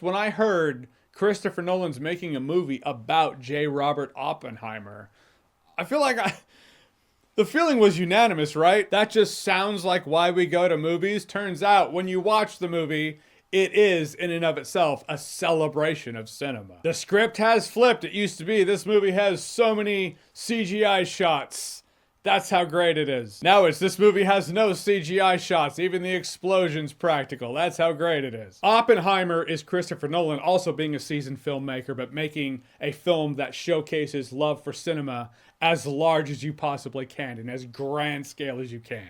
When I heard Christopher Nolan's making a movie about J. Robert Oppenheimer, I feel like the feeling was unanimous, right? That just sounds like why we go to movies. Turns out, when you watch the movie, it is, in and of itself, a celebration of cinema. The script has flipped. It used to be this movie has so many CGI shots. That's how great it is. Now it's this movie has no CGI shots. Even the explosion's practical. That's how great it is. Oppenheimer is Christopher Nolan also being a seasoned filmmaker, but making a film that showcases love for cinema as large as you possibly can and as grand scale as you can.